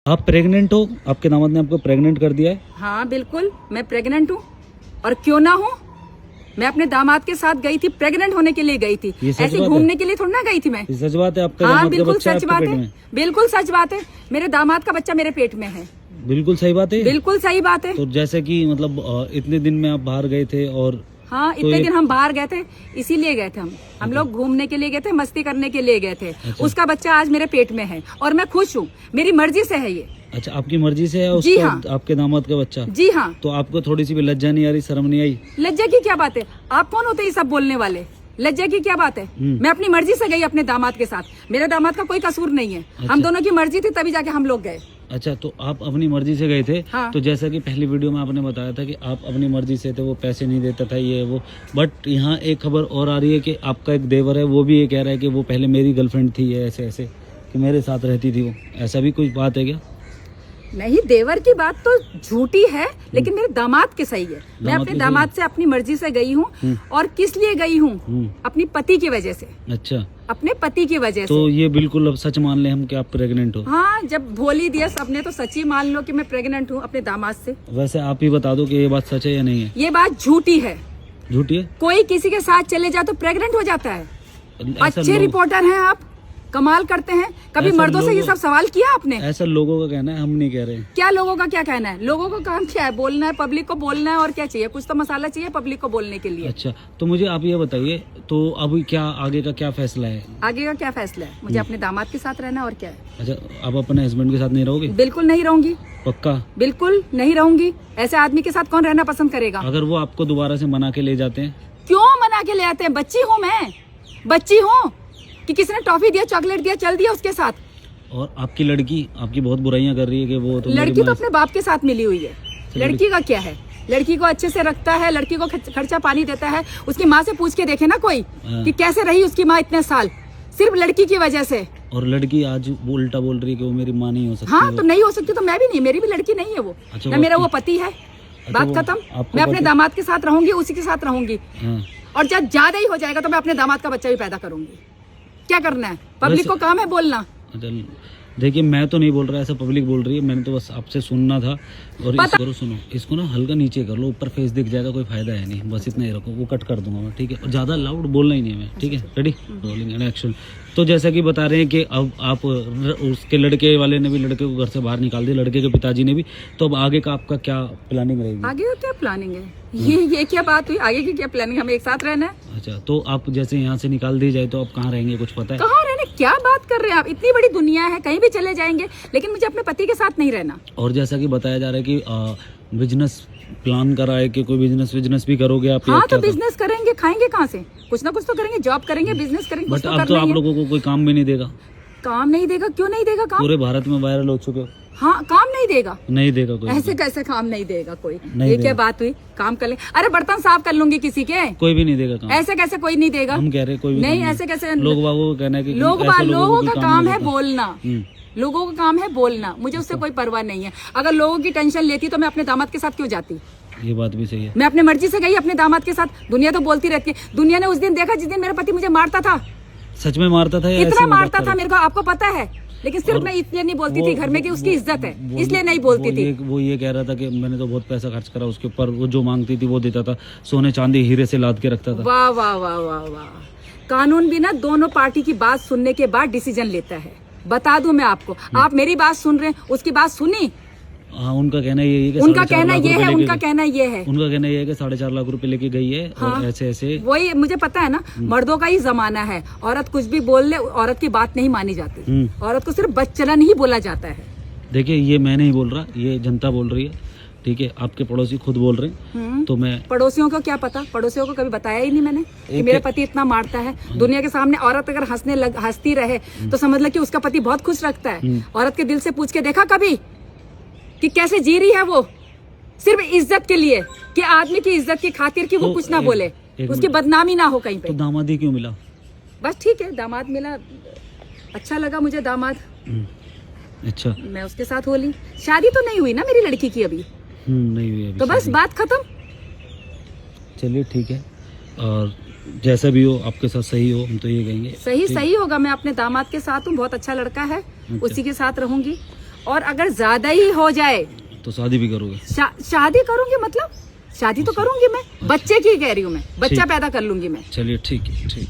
आप प्रेग्नेंट हो? आपके दामाद ने आपको प्रेग्नेंट कर दिया है? हाँ बिल्कुल, मैं प्रेग्नेंट हूँ। और क्यों ना हूँ, मैं अपने दामाद के साथ गई थी, प्रेग्नेंट होने के लिए गई थी, ऐसे घूमने के लिए थोड़ी ना गई थी मैं। ये सच बात है? आपका हाँ दामाद का बिल्कुल बच्चा सच आपके बात पेट है, में? बिल्कुल सच बात है। मेरे दामाद का बच्चा मेरे पेट में है। बिल्कुल सही बात है? बिल्कुल सही बात है। तो जैसे कि मतलब इतने दिन में आप बाहर गए थे और हाँ इतने दिन हम बाहर गए थे, इसीलिए गए थे हम लोग घूमने के लिए गए थे, मस्ती करने के लिए गए थे। उसका बच्चा आज मेरे पेट में है और मैं खुश हूँ, मेरी मर्जी से है ये। अच्छा, आपकी मर्जी से है उसका? जी हाँ। आपके दामाद का बच्चा? जी हाँ। तो आपको थोड़ी सी भी लज्जा नहीं आ रही, शर्म नहीं आई? लज्जा की क्या बात है? आप कौन होते हैं ये सब बोलने वाले? लज्जा की क्या बात है? मैं अपनी मर्जी से गई अपने दामाद के साथ, मेरे दामाद का कोई कसूर नहीं है। हम दोनों की मर्जी थी तभी जाके हम लोग गए। अच्छा, तो आप अपनी मर्जी से गए थे? हाँ। तो जैसा कि पहली वीडियो में आपने बताया था कि आप अपनी मर्जी से थे, वो पैसे नहीं देता था ये वो, बट यहाँ एक खबर और आ रही है कि आपका एक देवर है, वो भी ये कह रहा है कि वो पहले मेरी गर्लफ्रेंड थी, ये ऐसे ऐसे कि मेरे साथ रहती थी वो। ऐसा भी कोई बात है क्या? नहीं, देवर की बात तो झूठी है, लेकिन मेरे दामाद के सही है। मैं अपने दामाद से अपनी मर्जी से गई हूँ। और किस लिए गई हूँ? अपनी पति की वजह से। अच्छा, अपने पति की वजह तो से। ये बिल्कुल अब सच मान ले हम कि आप प्रेग्नेंट हो? हाँ, जब भोली दिया सबने तो सच ही मान लो कि मैं प्रेग्नेंट हूँ अपने दामाद से। वैसे आप ही बता दो कि ये बात सच है या नहीं है? ये बात झूठी है। झूठी है? कोई किसी के साथ चले जाए तो प्रेग्नेंट हो जाता है। अच्छे रिपोर्टर हैं आप, कमाल करते हैं। कभी मर्दों से ये सब सवाल किया आपने? ऐसा लोगों का कहना है, हम नहीं कह रहे। क्या लोगों का क्या कहना है? लोगों का काम क्या है? बोलना है, पब्लिक को बोलना है, और क्या चाहिए? कुछ तो मसाला चाहिए पब्लिक को बोलने के लिए। अच्छा, तो मुझे आप ये बताइए, तो अभी क्या आगे का क्या फैसला है? आगे का क्या फैसला है? मुझे अपने दामाद के साथ रहना, और क्या है। अच्छा, आप अपने हस्बैंड के साथ नहीं रहोगे? बिल्कुल नहीं रहूंगी। पक्का? बिल्कुल नहीं रहूंगी। ऐसे आदमी के साथ कौन रहना पसंद करेगा? अगर वो आपको दोबारा से मना के ले जाते हैं? क्यों मना के ले आते हैं? बच्ची हूँ मैं, बच्ची हूँ कि किसी ने टॉफी दिया, चॉकलेट दिया, चल दिया उसके साथ। और आपकी लड़की आपकी बहुत बुराइयां कर रही है कि वो तो लड़की तो अपने बाप के साथ मिली हुई है। लड़की का क्या है? लड़की को अच्छे से रखता है, लड़की को खर्चा पानी देता है। उसकी माँ से पूछ के देखे ना कोई कि कैसे रही उसकी माँ इतने साल, सिर्फ लड़की की वजह से। और लड़की आज वो उल्टा बोल रही है कि वो मेरी माँ नहीं हो सकती। हाँ, तो नहीं हो सकती तो मैं भी नहीं, मेरी भी लड़की नहीं है वो। अच्छा, ना मेरा वो पति है। बात खत्म। मैं अपने दामाद के साथ रहूंगी, उसी के साथ रहूंगी। और जब ज्यादा ही हो जाएगा तो मैं अपने दामाद का बच्चा भी पैदा करूंगी। क्या करना है? पब्लिक को काम है बोलना। देखिए, मैं तो नहीं बोल रहा, ऐसा पब्लिक बोल रही है, मैंने तो बस आपसे सुनना था। और करो, सुनो, इसको ना हल्का नीचे कर लो, ऊपर फेस दिख जाएगा, कोई फायदा है नहीं, बस इतना ही रखो, वो कट कर दूंगा मैं, ठीक है? और ज्यादा लाउड बोलना ही नहीं है मैं, ठीक है? Ready, rolling and action. तो जैसा कि बता रहे हैं कि अब आप उसके लड़के वाले ने भी लड़के को घर से बाहर निकाल दिया, लड़के के पिताजी ने भी, तो अब आगे का आपका क्या प्लानिंग रहेगी? आगे का क्या प्लानिंग है? ये क्या बात हुई? आगे की क्या प्लानिंग? हमें एक साथ रहना है। अच्छा, तो आप जैसे यहाँ से निकाल दी जाए तो आप कहाँ रहेंगे, कुछ पता है? कहाँ रहने? क्या बात कर रहे हैं आप? इतनी बड़ी दुनिया है, कहीं भी चले जाएंगे, लेकिन मुझे अपने पति के साथ नहीं रहना। और जैसा कि बताया जा रहा है कि बिजनेस प्लान करा है कि कोई बिजनेस भी करोगे आप? हाँ, तो बिजनेस करेंगे, खाएंगे कहाँ से? कुछ ना कुछ तो करेंगे, जॉब करेंगे, बिजनेस करेंगे। बट अब तो आप लोगों को कोई काम भी नहीं देगा। काम नहीं देगा? क्यों नहीं देगा काम? पूरे भारत में वायरल हो चुके हो। हाँ, काम नहीं देगा? नहीं देगा कोई? ऐसे कैसे काम नहीं देगा कोई? ये क्या बात हुई? काम कर ले। अरे बर्तन साफ कर लूंगी किसी के। कोई भी नहीं देगा काम? ऐसे कैसे कोई नहीं देगा? हम कह रहे कोई भी नहीं, ऐसे कैसे? लोग बागों का कहना है कि लोगों का काम है बोलना। लोगों का काम है बोलना, मुझे उससे कोई परवाह नहीं है। अगर लोगों की टेंशन लेती तो मैं अपने दामाद के साथ क्यों जाती? ये बात भी सही है। मैं अपने मर्जी से गई अपने दामाद के साथ। दुनिया तो बोलती रहती है। दुनिया ने उस दिन देखा जिस दिन मेरा पति मुझे मारता था। सच में मारता था? इतना मारता था मेरे को, आपको पता है? लेकिन सिर्फ मैं इसलिए नहीं बोलती थी, घर में कि उसकी इज्जत है, इसलिए नहीं बोलती थी। वो ये कह रहा था कि मैंने तो बहुत पैसा खर्च करा उसके ऊपर, वो जो मांगती थी वो देता था, सोने चांदी हीरे से लाद के रखता था। वाह वाह वाह वाह वाह। कानून भी ना दोनों पार्टी की बात सुनने के बाद डिसीजन लेता है। बता दूं मैं आपको, आप मेरी बात सुन रहे हैं, उसकी बात सुनी? हाँ, उनका कहना ये है कि उनका कहना ये है, उनका कहना ये है, उनका कहना ये है कि 4.5 लाख रुपए लेके गई है। हाँ, और ऐसे ऐसे वही मुझे पता है ना, मर्दों का ही जमाना है। औरत कुछ भी बोल ले, औरत की बात नहीं मानी जाती। औरत को सिर्फ बच्चलन ही बोला जाता है। देखिए, ये मैं नहीं बोल रहा, ये जनता बोल रही है, ठीक है? आपके पड़ोसी खुद बोल रहे हैं। तो मैं पड़ोसियों को क्या पता? पड़ोसियों को कभी बताया ही नहीं मैंने कि मेरा पति इतना मारता है। दुनिया के सामने औरत अगर हंसती रहे तो समझ लो कि उसका पति बहुत खुश रखता है। औरत के दिल से पूछ के देखा कभी कि कैसे जी रही है वो? सिर्फ इज्जत के लिए, कि आदमी की इज्जत की खातिर कि वो कुछ ना बोले, उसकी बदनामी ना हो कहीं पे। तो दामाद ही क्यों मिला? बस ठीक है, दामाद मिला, अच्छा लगा मुझे दामाद। अच्छा, मैं उसके साथ हो ली। शादी तो नहीं हुई ना मेरी लड़की की अभी। नहीं हुई अभी तो बस बात खत्म। चलिए ठीक है, और जैसा भी हो आपके साथ सही हो, हम तो ये कहेंगे। सही होगा। मैं अपने दामाद के साथ हूँ, बहुत अच्छा लड़का है, उसी के साथ रहूंगी। और अगर ज्यादा ही हो जाए तो शादी भी करोगे? शादी करूंगी, मतलब शादी तो करूंगी मैं, बच्चे की कह रही हूँ मैं, बच्चा पैदा कर लूंगी मैं। चलिए ठीक है, ठीक।